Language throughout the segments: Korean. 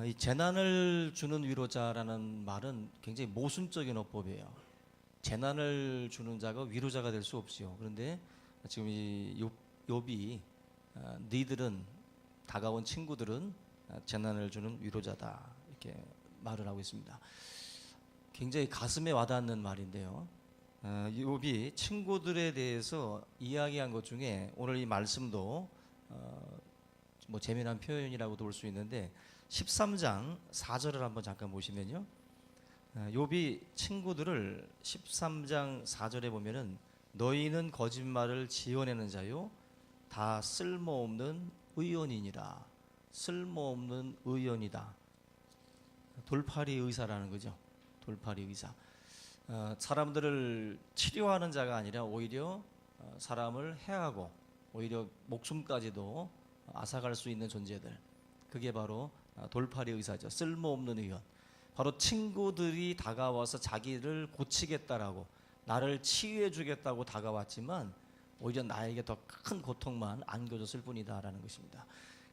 이 재난을 주는 위로자라는 말은 굉장히 모순적인 어법이에요. 재난을 주는 자가 위로자가 될 수 없지요. 그런데 지금 이 욥이 너희들은 다가온 친구들은 재난을 주는 위로자다 이렇게 말을 하고 있습니다. 굉장히 가슴에 와닿는 말인데요. 욥이 친구들에 대해서 이야기한 것 중에 오늘 이 말씀도 뭐 재미난 표현이라고도 볼 수 있는데 13장 4절을 한번 잠깐 보시면요. 욥이 친구들을 13장 4절에 보면은 너희는 거짓말을 지어내는 자요 다 쓸모없는 의원이니라. 쓸모없는 의원이다. 돌팔이 의사라는 거죠. 돌팔이 의사. 사람들을 치료하는 자가 아니라 오히려 사람을 해하고 오히려 목숨까지도 앗아갈 수 있는 존재들. 그게 바로 돌팔이 의사죠. 쓸모없는 의원. 바로 친구들이 다가와서 자기를 고치겠다라고 나를 치유해 주겠다고 다가왔지만 오히려 나에게 더 큰 고통만 안겨줬을 뿐이다라는 것입니다.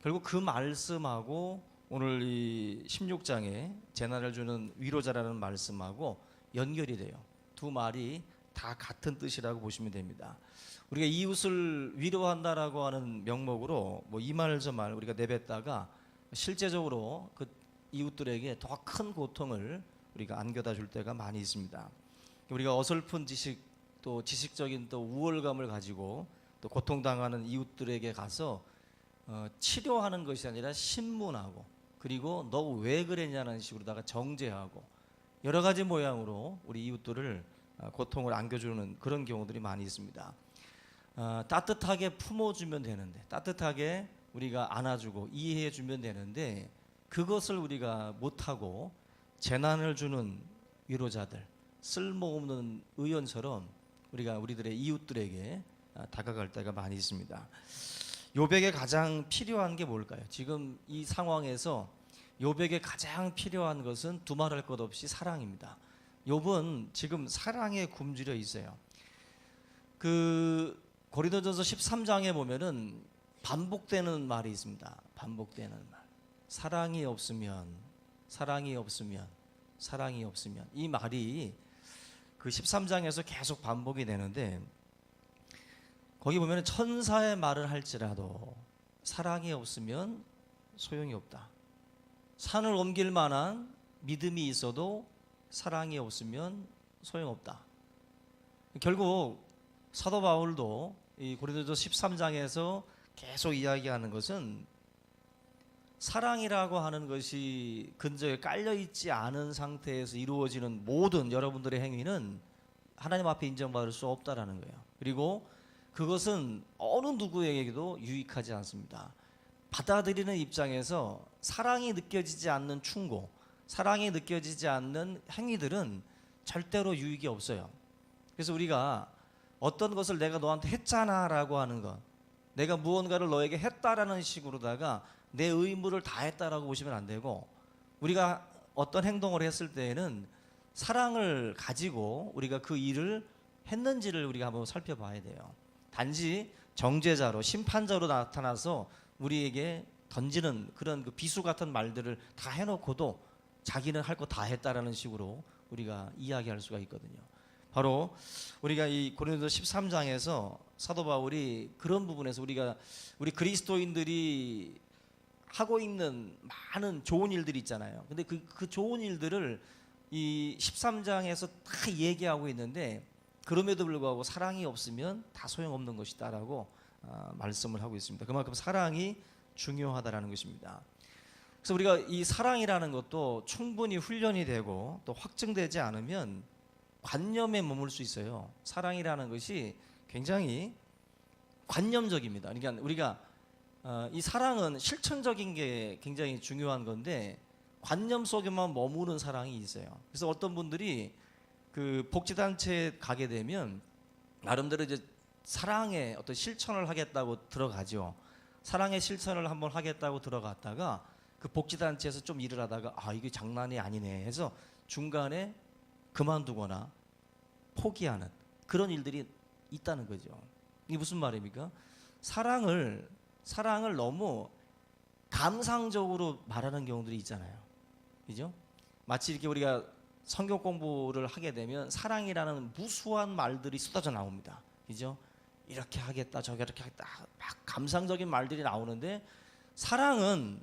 결국 그 말씀하고 오늘 이 16장에 재난을 주는 위로자라는 말씀하고 연결이 돼요. 두 말이 다 같은 뜻이라고 보시면 됩니다. 우리가 이웃을 위로한다라고 하는 명목으로 뭐 이 말 저 말 우리가 내뱉다가 실제적으로 그 이웃들에게 더 큰 고통을 우리가 안겨다 줄 때가 많이 있습니다. 우리가 어설픈 지식 또 지식적인 또 우월감을 가지고 또 고통당하는 이웃들에게 가서 치료하는 것이 아니라 신문하고 그리고 너 왜 그랬냐는 식으로다가 정죄하고 여러 가지 모양으로 우리 이웃들을 고통을 안겨주는 그런 경우들이 많이 있습니다. 따뜻하게 품어주면 되는데 따뜻하게 우리가 안아주고 이해해주면 되는데 그것을 우리가 못하고 재난을 주는 위로자들 쓸모없는 의원처럼 우리가 우리들의 이웃들에게 다가갈 때가 많이 있습니다. 욥에게 가장 필요한 게 뭘까요? 지금 이 상황에서 욥에게 가장 필요한 것은 두말할 것 없이 사랑입니다. 욥은 지금 사랑에 굶주려 있어요. 그 고린도전서 13장에 보면은 반복되는 말이 있습니다. 반복되는 말. 사랑이 없으면 이 말이 그 13장에서 계속 반복이 되는데 거기 보면 천사의 말을 할지라도 사랑이 없으면 소용이 없다. 산을 옮길 만한 믿음이 있어도 사랑이 없으면 소용없다. 결국 사도 바울도 이 고린도서 13장에서 계속 이야기하는 것은 사랑이라고 하는 것이 근저에 깔려있지 않은 상태에서 이루어지는 모든 여러분들의 행위는 하나님 앞에 인정받을 수 없다라는 거예요. 그리고 그것은 어느 누구에게도 유익하지 않습니다. 받아들이는 입장에서 사랑이 느껴지지 않는 충고, 사랑이 느껴지지 않는 행위들은 절대로 유익이 없어요. 그래서 우리가 어떤 것을 내가 너한테 했잖아 라고 하는 것, 내가 무언가를 너에게 했다라는 식으로다가 내 의무를 다했다라고 보시면 안 되고 우리가 어떤 행동을 했을 때에는 사랑을 가지고 우리가 그 일을 했는지를 우리가 한번 살펴봐야 돼요. 단지 정죄자로 심판자로 나타나서 우리에게 던지는 그런 그 비수 같은 말들을 다 해놓고도 자기는 할 거 다 했다라는 식으로 우리가 이야기할 수가 있거든요. 바로 우리가 이 고린도서 13장에서 사도 바울이 그런 부분에서 우리 그리스도인들이 하고 있는 많은 좋은 일들이 있잖아요. 근데 그 좋은 일들을 이 13장에서 다 얘기하고 있는데 그럼에도 불구하고 사랑이 없으면 다 소용없는 것이다라고 말씀을 하고 있습니다. 그만큼 사랑이 중요하다라는 것입니다. 그래서 우리가 이 사랑이라는 것도 충분히 훈련이 되고 또 확증되지 않으면 관념에 머물 수 있어요. 사랑이라는 것이 굉장히 관념적입니다. 그러니까 우리가 이 사랑은 실천적인 게 굉장히 중요한 건데 관념 속에만 머무는 사랑이 있어요. 그래서 어떤 분들이 그 복지단체에 가게 되면 나름대로 이제 사랑의 어떤 실천을 하겠다고 들어가죠. 사랑의 실천을 한번 하겠다고 들어갔다가 그 복지단체에서 좀 일을 하다가 이게 장난이 아니네 해서 중간에 그만두거나 포기하는 그런 일들이 있다는 거죠. 이게 무슨 말입니까? 사랑을 너무 감상적으로 말하는 경우들이 있잖아요. 그죠? 마치 이렇게 우리가 성경 공부를 하게 되면 사랑이라는 무수한 말들이 쏟아져 나옵니다. 그죠? 이렇게 하겠다, 저렇게 하겠다, 막 감상적인 말들이 나오는데 사랑은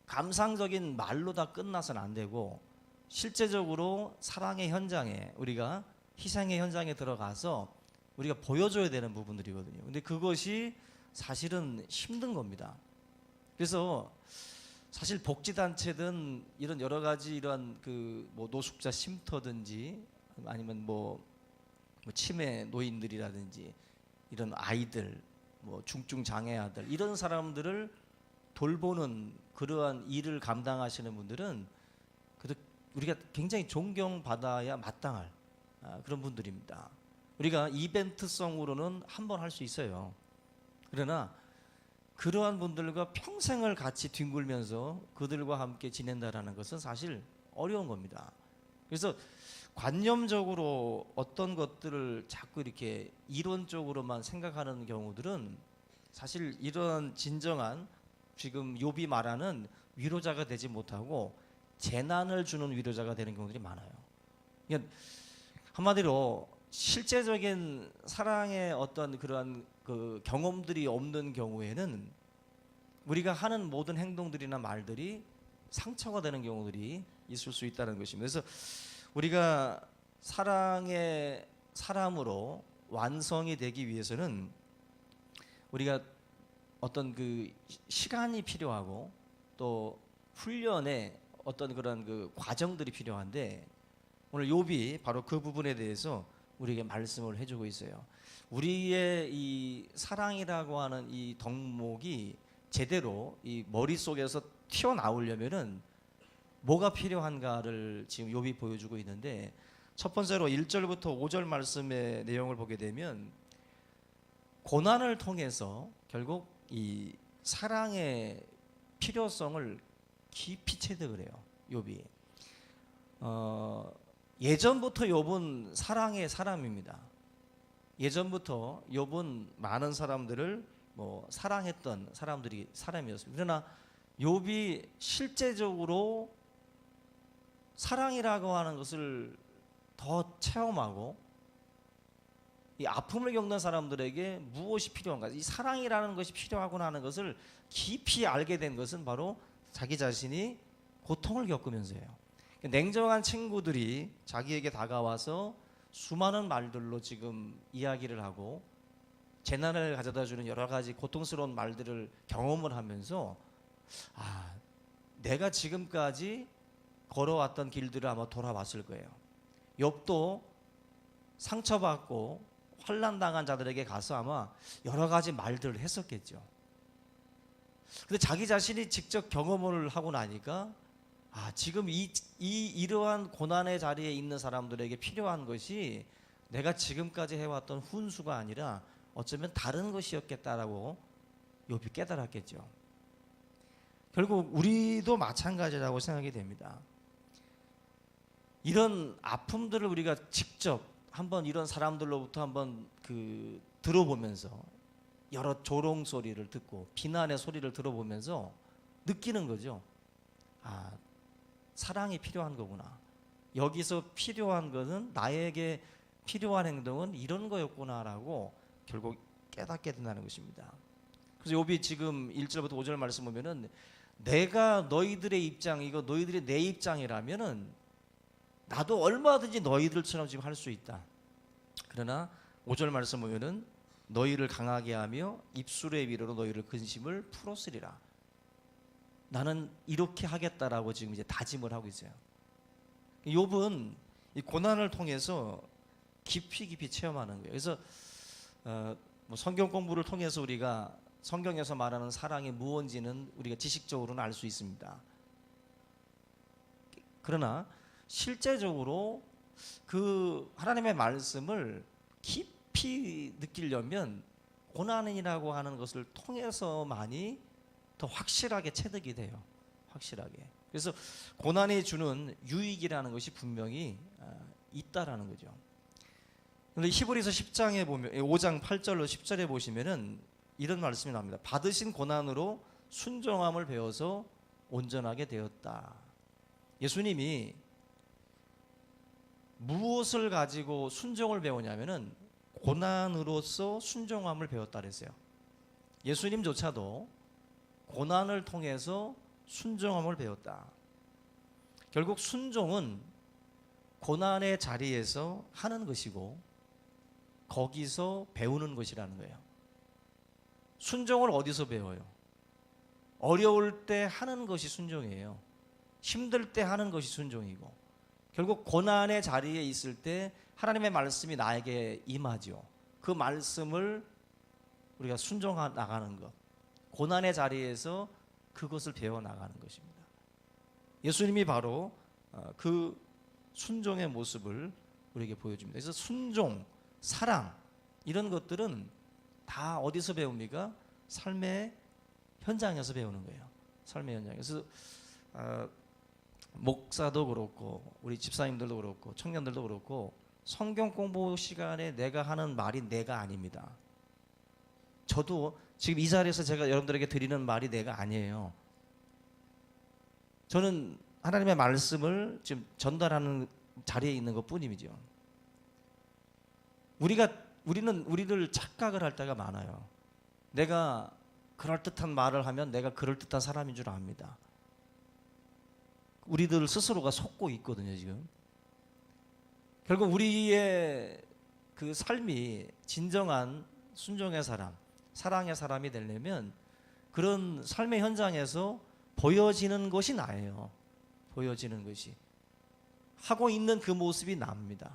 감상적인 말로 다 끝나서는 안 되고 실제적으로 사랑의 현장에 우리가 희생의 현장에 들어가서 우리가 보여줘야 되는 부분들이거든요. 근데 그것이 사실은 힘든 겁니다. 그래서 사실 복지단체든 이런 여러 가지 이런 그 뭐 노숙자 쉼터든지 아니면 뭐 치매 노인들이라든지 이런 아이들 뭐 중증 장애 아들 이런 사람들을 돌보는 그러한 일을 감당하시는 분들은 그래도 우리가 굉장히 존경받아야 마땅할 그런 분들입니다. 우리가 이벤트성으로는 한 번 할 수 있어요. 그러나 그러한 분들과 평생을 같이 뒹굴면서 그들과 함께 지낸다라는 것은 사실 어려운 겁니다. 그래서 관념적으로 어떤 것들을 자꾸 이렇게 이론적으로만 생각하는 경우들은 사실 이런 진정한 지금 욥이 말하는 위로자가 되지 못하고 재난을 주는 위로자가 되는 경우들이 많아요. 그러니까 한마디로 실제적인 사랑의 어떤 그러한 그 경험들이 없는 경우에는 우리가 하는 모든 행동들이나 말들이 상처가 되는 경우들이 있을 수 있다는 것입니다. 그래서 우리가 사랑의 사람으로 완성이 되기 위해서는 우리가 어떤 그 시간이 필요하고 또 훈련의 어떤 그런 그 과정들이 필요한데 오늘 욥이 바로 그 부분에 대해서 우리에게 말씀을 해주고 있어요. 우리의 이 사랑이라고 하는 이 덕목이 제대로 이 머릿속에서 튀어나오려면은 뭐가 필요한가를 지금 욥이 보여주고 있는데 첫 번째로 1절부터 5절 말씀의 내용을 보게 되면 고난을 통해서 결국 이 사랑의 필요성을 깊이 체득을 해요. 욥이 예전부터 욥은 사랑의 사람입니다. 예전부터 욥은 많은 사람들을 뭐 사랑했던 사람이었습니다. 그러나 욥이 실제적으로 사랑이라고 하는 것을 더 체험하고 이 아픔을 겪는 사람들에게 무엇이 필요한가, 이 사랑이라는 것이 필요하구나 하는 것을 깊이 알게 된 것은 바로 자기 자신이 고통을 겪으면서예요. 냉정한 친구들이 자기에게 다가와서 수많은 말들로 지금 이야기를 하고 재난을 가져다 주는 여러 가지 고통스러운 말들을 경험을 하면서 내가 지금까지 걸어왔던 길들을 아마 돌아봤을 거예요. 욥도 상처받고 환난당한 자들에게 가서 아마 여러 가지 말들을 했었겠죠. 근데 자기 자신이 직접 경험을 하고 나니까 지금 이러한 고난의 자리에 있는 사람들에게 필요한 것이 내가 지금까지 해왔던 훈수가 아니라 어쩌면 다른 것이었겠다라고 욥이 깨달았겠죠. 결국 우리도 마찬가지라고 생각이 됩니다. 이런 아픔들을 우리가 직접 한번 이런 사람들로부터 한번 들어보면서 여러 조롱 소리를 듣고 비난의 소리를 들어보면서 느끼는 거죠. 사랑이 필요한 거구나. 여기서 필요한 것은 나에게 필요한 행동은 이런 거였구나라고 결국 깨닫게 된다는 것입니다. 그래서 욥이 지금 1절부터 5절 말씀 보면은 내가 너희들의 입장이고 너희들이 내 입장이라면은 나도 얼마든지 너희들처럼 지금 할 수 있다. 그러나 5절 말씀 보면은 너희를 강하게 하며 입술의 위로로 너희를 근심을 풀었으리라. 나는 이렇게 하겠다라고 지금 이제 다짐을 하고 있어요. 욥은 이 고난을 통해서 깊이 체험하는 거예요. 그래서 뭐 성경 공부를 통해서 우리가 성경에서 말하는 사랑이 무엇인지는 우리가 지식적으로는 알 수 있습니다. 그러나 실제적으로 그 하나님의 말씀을 깊이 느끼려면 고난이라고 하는 것을 통해서만이 더 확실하게 체득이 돼요. 확실하게. 그래서 고난이 주는 유익이라는 것이 분명히 있다라는 거죠. 그런데 히브리서 10장에 보면 5장 8절로 10절에 보시면은 이런 말씀이 나옵니다. 받으신 고난으로 순종함을 배워서 온전하게 되었다. 예수님이 무엇을 가지고 순종을 배우냐면은 고난으로서 순종함을 배웠다 그랬어요. 예수님조차도 고난을 통해서 순종함을 배웠다. 결국 순종은 고난의 자리에서 하는 것이고 거기서 배우는 것이라는 거예요. 순종을 어디서 배워요? 어려울 때 하는 것이 순종이에요. 힘들 때 하는 것이 순종이고, 결국 고난의 자리에 있을 때 하나님의 말씀이 나에게 임하죠. 그 말씀을 우리가 순종해 나가는 것, 고난의 자리에서 그것을 배워 나가는 것입니다. 예수님이 바로 그 순종의 모습을 우리에게 보여줍니다. 그래서 순종, 사랑 이런 것들은 다 어디서 배웁니까? 삶의 현장에서 배우는 거예요. 삶의 현장에서. 목사도 그렇고 우리 집사님들도 그렇고 청년들도 그렇고 성경 공부 시간에 내가 하는 말이 내가 아닙니다. 저도 지금 이 자리에서 제가 여러분들에게 드리는 말이 내가 아니에요. 저는 하나님의 말씀을 지금 전달하는 자리에 있는 것 뿐이죠. 우리들 착각을 할 때가 많아요. 내가 그럴듯한 말을 하면 내가 그럴듯한 사람인 줄 압니다. 우리들 스스로가 속고 있거든요, 지금. 결국 우리의 그 삶이 진정한 순종의 사람, 사랑의 사람이 되려면 그런 삶의 현장에서 보여지는 것이 나예요. 보여지는 것이. 하고 있는 그 모습이 납니다.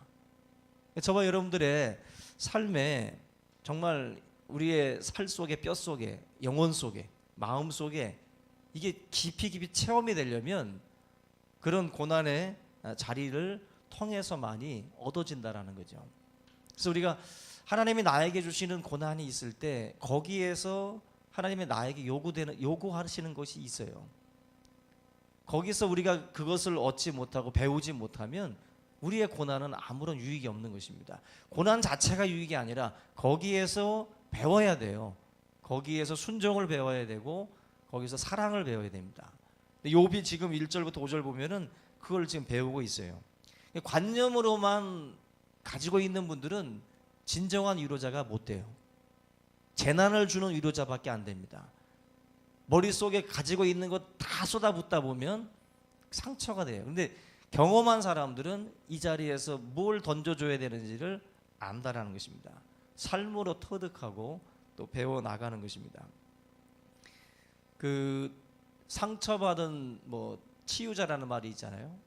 저와 여러분들의 삶에 정말 우리의 살 속에, 뼈 속에, 영혼 속에, 마음 속에 이게 깊이 체험이 되려면 그런 고난의 자리를 통해서만이 얻어진다라는 거죠. 그래서 우리가 하나님이 나에게 주시는 고난이 있을 때 거기에서 하나님이 나에게 요구하시는 것이 있어요. 거기서 우리가 그것을 얻지 못하고 배우지 못하면 우리의 고난은 아무런 유익이 없는 것입니다. 고난 자체가 유익이 아니라 거기에서 배워야 돼요. 거기에서 순종을 배워야 되고 거기서 사랑을 배워야 됩니다. 욥이 지금 1절부터 5절 보면은 그걸 지금 배우고 있어요. 관념으로만 가지고 있는 분들은 진정한 위로자가 못 돼요. 재난을 주는 위로자밖에 안 됩니다. 머릿속에 가지고 있는 것 다 쏟아붓다 보면 상처가 돼요. 근데 경험한 사람들은 이 자리에서 뭘 던져줘야 되는지를 안다라는 것입니다. 삶으로 터득하고 또 배워나가는 것입니다. 그 상처받은 치유자라는 말이 있잖아요.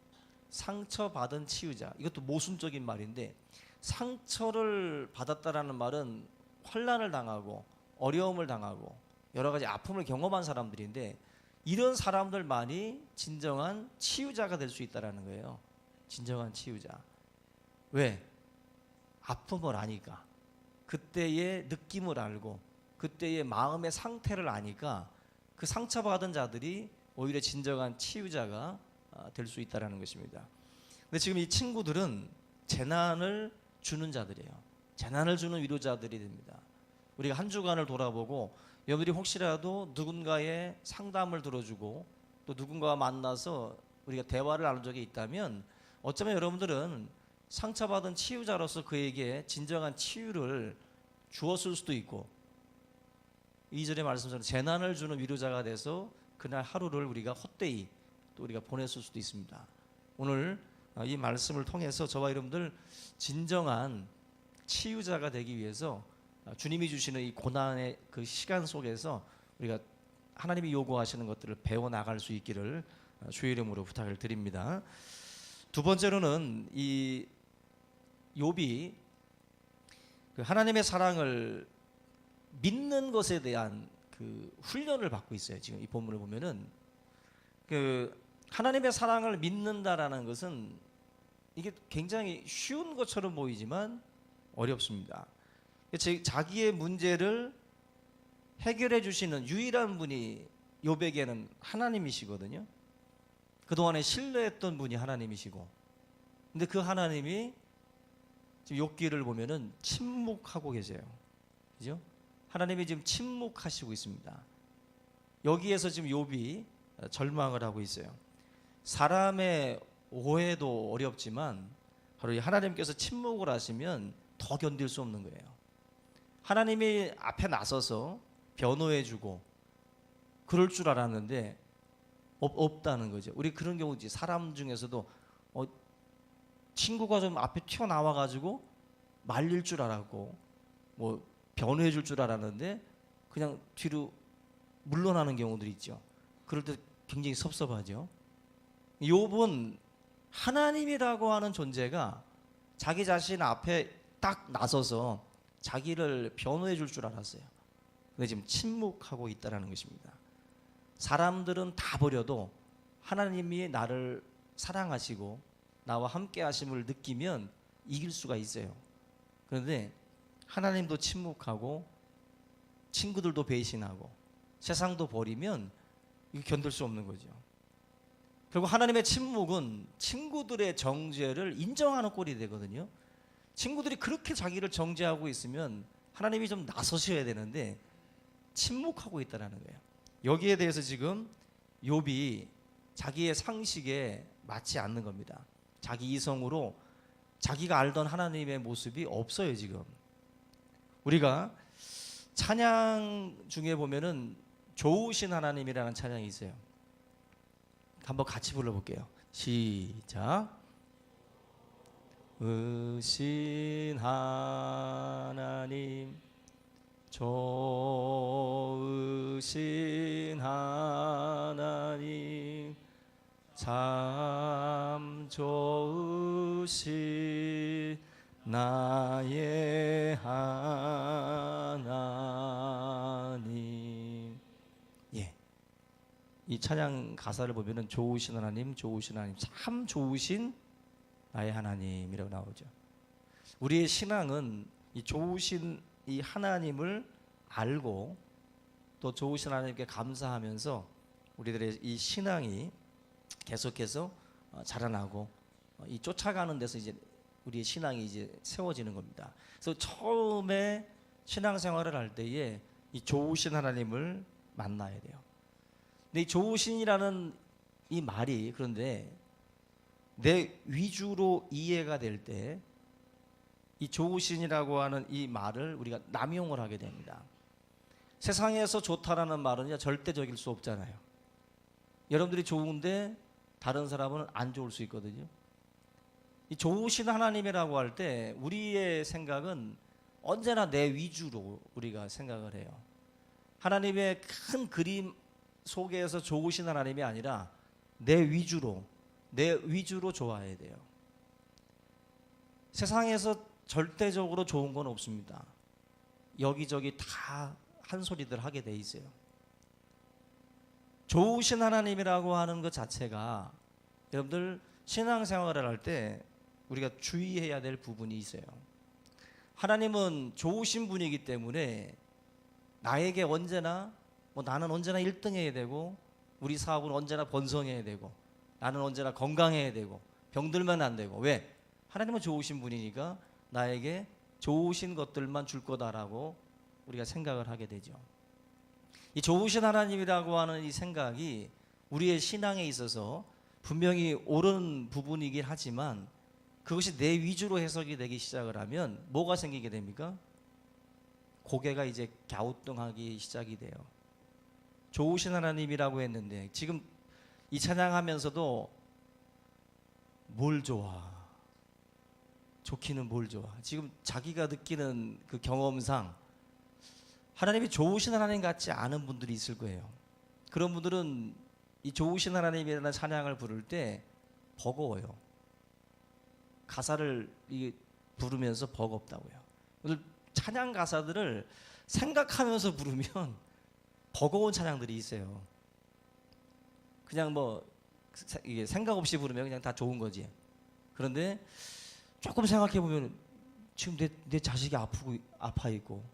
상처받은 치유자. 이것도 모순적인 말인데, 상처를 받았다라는 말은 환난을 당하고 어려움을 당하고 여러 가지 아픔을 경험한 사람들인데, 이런 사람들만이 진정한 치유자가 될 수 있다라는 거예요. 진정한 치유자. 왜? 아픔을 아니까, 그때의 느낌을 알고 그때의 마음의 상태를 아니까 그 상처받은 자들이 오히려 진정한 치유자가 될 수 있다는 것입니다. 근데 지금 이 친구들은 재난을 주는 자들이에요. 재난을 주는 위로자들이 됩니다. 우리가 한 주간을 돌아보고 여러분들이 혹시라도 누군가의 상담을 들어주고 또 누군가와 만나서 우리가 대화를 나눈 적이 있다면 어쩌면 여러분들은 상처받은 치유자로서 그에게 진정한 치유를 주었을 수도 있고, 2절의 말씀처럼 재난을 주는 위로자가 돼서 그날 하루를 우리가 헛되이 또 우리가 보냈을 수도 있습니다. 오늘 이 말씀을 통해서 저와 여러분들 진정한 치유자가 되기 위해서 주님이 주시는 이 고난의 그 시간 속에서 우리가 하나님이 요구하시는 것들을 배워나갈 수 있기를 주의 이름으로 부탁을 드립니다. 두 번째로는 이 욥이 그 하나님의 사랑을 믿는 것에 대한 그 훈련을 받고 있어요. 지금 이 본문을 보면은 그 하나님의 사랑을 믿는다라는 것은 이게 굉장히 쉬운 것처럼 보이지만 어렵습니다. 자기의 문제를 해결해 주시는 유일한 분이 욥에게는 하나님이시거든요. 그동안에 신뢰했던 분이 하나님이시고, 근데 그 하나님이 지금 욥기를 보면은 침묵하고 계세요. 그죠? 하나님이 지금 침묵하시고 있습니다. 여기에서 지금 욥이 절망을 하고 있어요. 사람의 오해도 어렵지만 바로 이 하나님께서 침묵을 하시면 더 견딜 수 없는 거예요. 하나님이 앞에 나서서 변호해주고 그럴 줄 알았는데 없다는 거죠. 우리 그런 경우지. 사람 중에서도 친구가 좀 앞에 튀어나와가지고 말릴 줄 알았고 뭐 변호해줄 줄 알았는데 그냥 뒤로 물러나는 경우들이 있죠. 그럴 때 굉장히 섭섭하죠. 욥은 하나님이라고 하는 존재가 자기 자신 앞에 딱 나서서 자기를 변호해 줄 줄 알았어요. 근데 지금 침묵하고 있다는 것입니다. 사람들은 다 버려도 하나님이 나를 사랑하시고 나와 함께 하심을 느끼면 이길 수가 있어요. 그런데 하나님도 침묵하고 친구들도 배신하고 세상도 버리면 이거 견딜 수 없는 거죠. 그리고 하나님의 침묵은 친구들의 정죄를 인정하는 꼴이 되거든요. 친구들이 그렇게 자기를 정죄하고 있으면 하나님이 좀 나서셔야 되는데 침묵하고 있다는 거예요. 여기에 대해서 지금 욥이 자기의 상식에 맞지 않는 겁니다. 자기 이성으로 자기가 알던 하나님의 모습이 없어요. 지금 우리가 찬양 중에 보면은 좋으신 하나님이라는 찬양이 있어요. 한번 같이 불러볼게요. 시작. 으신 하나님, 좋으신 하나님, 참 좋으신 나의 하나님. 예, 이 찬양 가사를 보면은 좋으신 하나님, 좋으신 하나님, 참 좋으신 나의 하나님이라고 나오죠. 우리의 신앙은 이 좋으신 이 하나님을 알고 또 좋으신 하나님께 감사하면서 우리들의 이 신앙이 계속해서 자라나고 이 쫓아가는 데서 이제 우리의 신앙이 이제 세워지는 겁니다. 그래서 처음에 신앙생활을 할 때에 이 좋으신 하나님을 만나야 돼요. 근데 이 좋으신이라는 이 말이 그런데 내 위주로 이해가 될 때 이 좋으신이라고 하는 이 말을 우리가 남용을 하게 됩니다. 세상에서 좋다라는 말은 절대적일 수 없잖아요. 여러분들이 좋은데 다른 사람은 안 좋을 수 있거든요. 이 좋으신 하나님이라고 할 때 우리의 생각은 언제나 내 위주로 우리가 생각을 해요. 하나님의 큰 그림 속에서 좋으신 하나님이 아니라 내 위주로 좋아해야 돼요. 세상에서 절대적으로 좋은 건 없습니다. 여기저기 다 한 소리들 하게 돼 있어요. 좋으신 하나님이라고 하는 것 자체가 여러분들 신앙생활을 할 때 우리가 주의해야 될 부분이 있어요. 하나님은 좋으신 분이기 때문에 나에게 언제나 나는 언제나 1등해야 되고 우리 사업은 언제나 번성해야 되고 나는 언제나 건강해야 되고 병들면 안 되고 왜? 하나님은 좋으신 분이니까 나에게 좋으신 것들만 줄 거다라고 우리가 생각을 하게 되죠. 이 좋으신 하나님이라고 하는 이 생각이 우리의 신앙에 있어서 분명히 옳은 부분이긴 하지만 그것이 내 위주로 해석이 되기 시작을 하면 뭐가 생기게 됩니까? 고개가 이제 갸우뚱하기 시작이 돼요. 좋으신 하나님이라고 했는데 지금 이 찬양하면서도 뭘 좋아? 좋기는 뭘 좋아? 지금 자기가 느끼는 그 경험상 하나님이 좋으신 하나님 같지 않은 분들이 있을 거예요. 그런 분들은 이 좋으신 하나님이라는 찬양을 부를 때 버거워요. 가사를 부르면서 버겁다고요. 오늘 찬양 가사들을 생각하면서 부르면 버거운 찬양들이 있어요. 그냥 이게 생각 없이 부르면 그냥 다 좋은 거지. 그런데 조금 생각해 보면 지금 내 자식이 아파 있고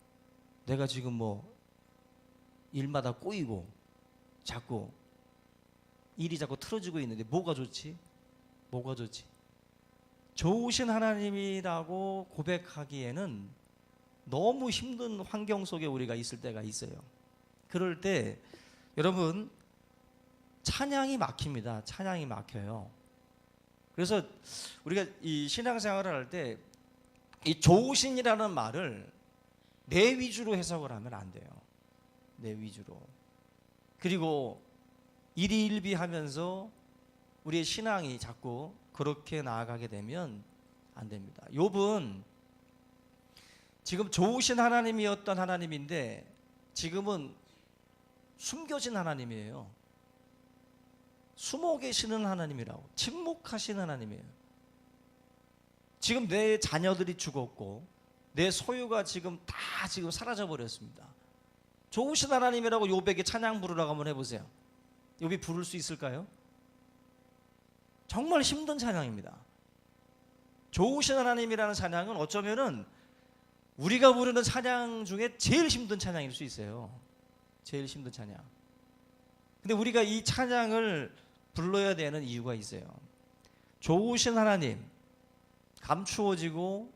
내가 지금 일마다 꼬이고 자꾸 일이 자꾸 틀어지고 있는데 뭐가 좋지? 뭐가 좋지? 좋으신 하나님이라고 고백하기에는 너무 힘든 환경 속에 우리가 있을 때가 있어요. 그럴 때 여러분, 찬양이 막힙니다. 찬양이 막혀요. 그래서 우리가 이 신앙생활을 할 때 이 좋으신이라는 말을 내 위주로 해석을 하면 안 돼요. 내 위주로. 그리고 일희일비하면서 우리의 신앙이 자꾸 그렇게 나아가게 되면 안 됩니다. 욥은 지금 좋으신 하나님이었던 하나님인데 지금은 숨겨진 하나님이에요. 숨어 계시는 하나님이라고, 침묵하신 하나님이에요. 지금 내 자녀들이 죽었고 내 소유가 지금 다 지금 사라져 버렸습니다. 좋으신 하나님이라고 욥에게 찬양 부르라고 한번 해보세요. 욥이 부를 수 있을까요? 정말 힘든 찬양입니다. 좋으신 하나님이라는 찬양은 어쩌면은 우리가 부르는 찬양 중에 제일 힘든 찬양일 수 있어요. 제일 힘든 찬양. 근데 우리가 이 찬양을 불러야 되는 이유가 있어요. 좋으신 하나님, 감추어지고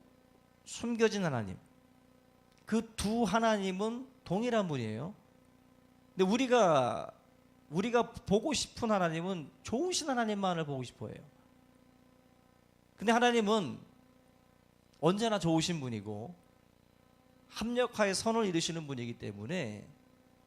숨겨진 하나님, 그 두 하나님은 동일한 분이에요. 근데 우리가 보고 싶은 하나님은 좋으신 하나님만을 보고 싶어해요. 근데 하나님은 언제나 좋으신 분이고 합력하여 선을 이루시는 분이기 때문에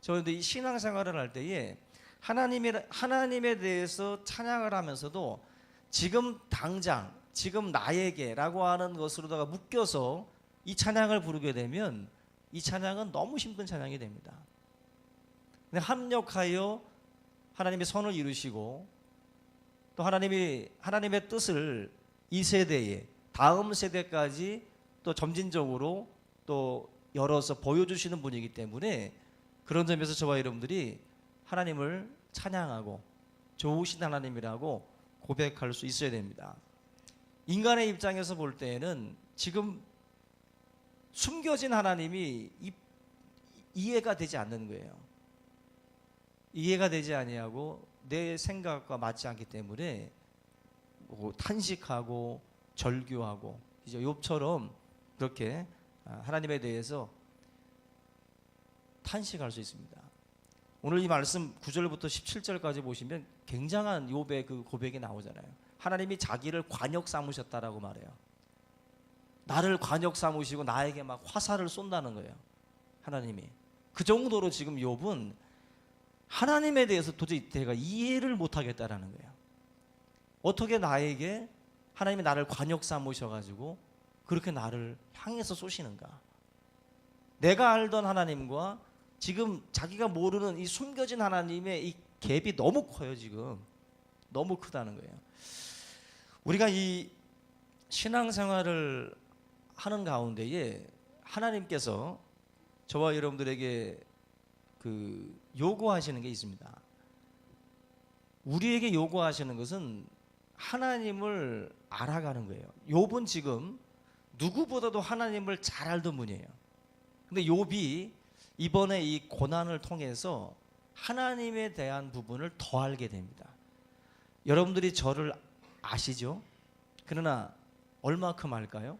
저희도 이 신앙생활을 할 때에 하나님에 대해서 찬양을 하면서도 지금 당장, 지금 나에게라고 하는 것으로다가 묶여서 이 찬양을 부르게 되면 이 찬양은 너무 힘든 찬양이 됩니다. 근데 합력하여 하나님의 선을 이루시고 또 하나님의 뜻을 이 세대에, 다음 세대까지 또 점진적으로 또 열어서 보여주시는 분이기 때문에 그런 점에서 저와 여러분들이 하나님을 찬양하고 좋으신 하나님이라고 고백할 수 있어야 됩니다. 인간의 입장에서 볼 때에는 지금 숨겨진 하나님이 이해가 되지 않는 거예요. 이해가 되지 아니하고 내 생각과 맞지 않기 때문에 탄식하고 절규하고 이제 욥처럼 그렇게 하나님에 대해서 탄식할 수 있습니다. 오늘 이 말씀 9절부터 17절까지 보시면 굉장한 욥의 그 고백이 나오잖아요. 하나님이 자기를 관역 삼으셨다라고 말해요. 나를 관역 삼으시고 나에게 막 화살을 쏜다는 거예요. 하나님이. 그 정도로 지금 욥은 하나님에 대해서 도저히 내가 이해를 못하겠다라는 거예요. 어떻게 나에게 하나님이 나를 관역 삼으셔가지고 그렇게 나를 향해서 쏘시는가. 내가 알던 하나님과 지금 자기가 모르는 이 숨겨진 하나님의 이 갭이 너무 커요. 지금 너무 크다는 거예요. 우리가 이 신앙생활을 하는 가운데에 하나님께서 저와 여러분들에게 그 요구하시는 게 있습니다. 우리에게 요구하시는 것은 하나님을 알아가는 거예요. 욥은 지금 누구보다도 하나님을 잘 알던 분이에요. 근데 욥이 이번에 이 고난을 통해서 하나님에 대한 부분을 더 알게 됩니다. 여러분들이 저를 아시죠? 그러나 얼마큼 알까요?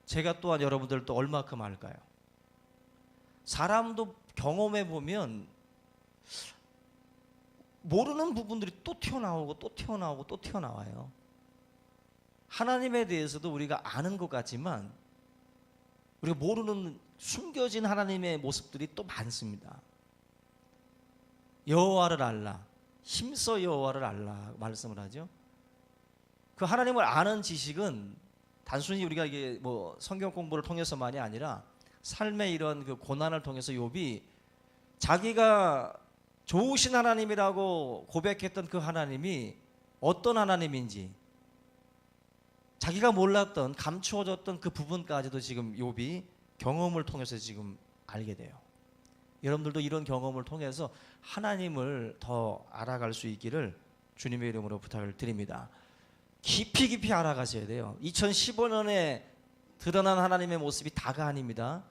제가 또한 여러분들도 얼마큼 알까요? 사람도 경험해 보면 모르는 부분들이 또 튀어나오고 또 튀어나오고 또 튀어나와요. 하나님에 대해서도 우리가 아는 것 같지만 우리가 모르는 숨겨진 하나님의 모습들이 또 많습니다. 여호와를 알라, 힘써 여호와를 알라 말씀을 하죠. 그 하나님을 아는 지식은 단순히 우리가 이게 뭐 성경 공부를 통해서만이 아니라 삶의 이런 그 고난을 통해서 욥이 자기가 좋으신 하나님이라고 고백했던 그 하나님이 어떤 하나님인지 자기가 몰랐던 감추어졌던 그 부분까지도 지금 욥이 경험을 통해서 지금 알게 돼요. 여러분들도 이런 경험을 통해서 하나님을 더 알아갈 수 있기를 주님의 이름으로 부탁을 드립니다. 깊이 깊이 알아가셔야 돼요. 2015년에 드러난 하나님의 모습이 다가 아닙니다.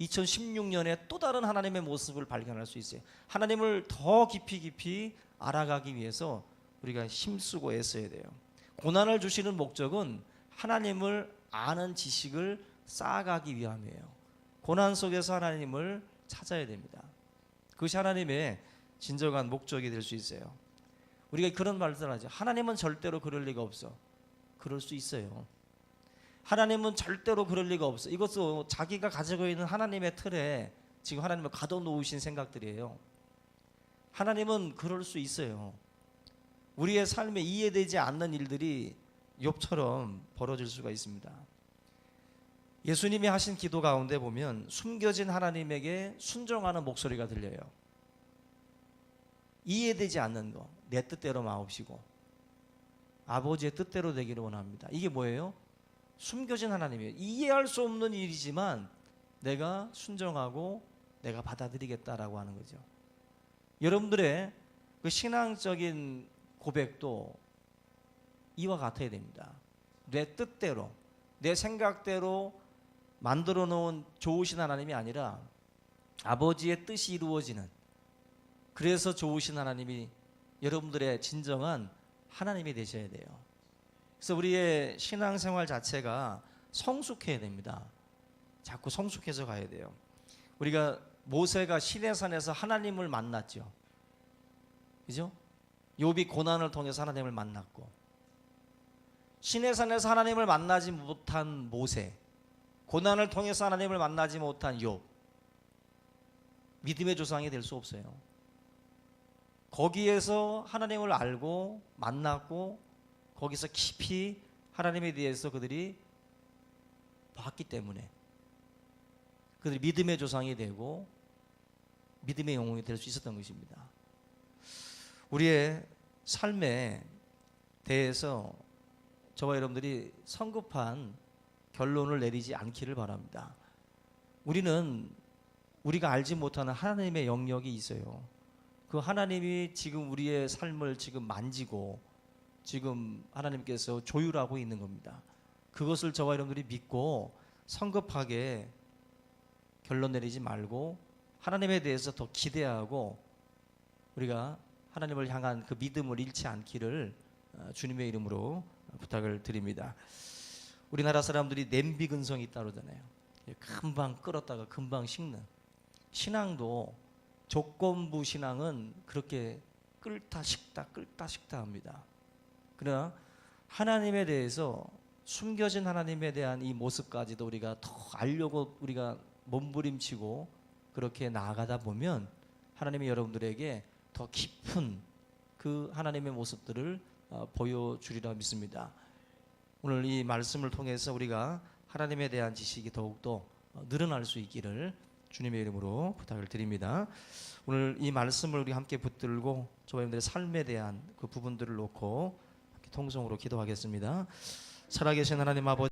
2016년에 또 다른 하나님의 모습을 발견할 수 있어요. 하나님을 더 깊이 깊이 알아가기 위해서 우리가 힘쓰고 애써야 돼요. 고난을 주시는 목적은 하나님을 아는 지식을 쌓아가기 위함이에요. 고난 속에서 하나님을 찾아야 됩니다. 그것이 하나님의 진정한 목적이 될 수 있어요. 우리가 그런 말을 하죠. 하나님은 절대로 그럴 리가 없어. 그럴 수 있어요. 하나님은 절대로 그럴 리가 없어. 이것도 자기가 가지고 있는 하나님의 틀에 지금 하나님을 가둬놓으신 생각들이에요. 하나님은 그럴 수 있어요. 우리의 삶에 이해되지 않는 일들이 욥처럼 벌어질 수가 있습니다. 예수님이 하신 기도 가운데 보면 숨겨진 하나님에게 순종하는 목소리가 들려요. 이해되지 않는 거, 내 뜻대로 마옵시고 아버지의 뜻대로 되기를 원합니다. 이게 뭐예요? 숨겨진 하나님이에요. 이해할 수 없는 일이지만 내가 순종하고 내가 받아들이겠다라고 하는 거죠. 여러분들의 그 신앙적인 고백도 이와 같아야 됩니다. 내 뜻대로, 내 생각대로 만들어 놓은 좋으신 하나님이 아니라 아버지의 뜻이 이루어지는, 그래서 좋으신 하나님이 여러분들의 진정한 하나님이 되셔야 돼요. 그래서 우리의 신앙생활 자체가 성숙해야 됩니다. 자꾸 성숙해서 가야 돼요. 우리가 모세가 시내산에서 하나님을 만났죠. 그죠? 욥이 고난을 통해서 하나님을 만났고, 시내산에서 하나님을 만나지 못한 모세, 고난을 통해서 하나님을 만나지 못한 욥, 믿음의 조상이 될 수 없어요. 거기에서 하나님을 알고 만났고 거기서 깊이 하나님에 대해서 그들이 봤기 때문에 그들이 믿음의 조상이 되고 믿음의 영웅이 될 수 있었던 것입니다. 우리의 삶에 대해서 저와 여러분들이 성급한 결론을 내리지 않기를 바랍니다. 우리가 알지 못하는 하나님의 영역이 있어요. 그 하나님이 지금 우리의 삶을 지금 만지고 지금 하나님께서 조율하고 있는 겁니다. 그것을 저와 여러분들이 믿고 성급하게 결론 내리지 말고 하나님에 대해서 더 기대하고 우리가 하나님을 향한 그 믿음을 잃지 않기를 주님의 이름으로 부탁을 드립니다. 우리나라 사람들이 냄비 근성이 있다고 그러잖아요. 금방 끓었다가 금방 식는 신앙도, 조건부 신앙은 그렇게 끓다 식다 합니다. 그러나 하나님에 대해서, 숨겨진 하나님에 대한 이 모습까지도 우리가 더 알려고 우리가 몸부림치고 그렇게 나아가다 보면 하나님이 여러분들에게 더 깊은 그 하나님의 모습들을 보여주리라 믿습니다. 오늘 이 말씀을 통해서 우리가 하나님에 대한 지식이 더욱더 늘어날 수 있기를 주님의 이름으로 부탁을 드립니다. 오늘 이 말씀을 우리 함께 붙들고 저와 여러분들의 삶에 대한 그 부분들을 놓고 통성으로 기도하겠습니다. 살아계신 하나님 아버지,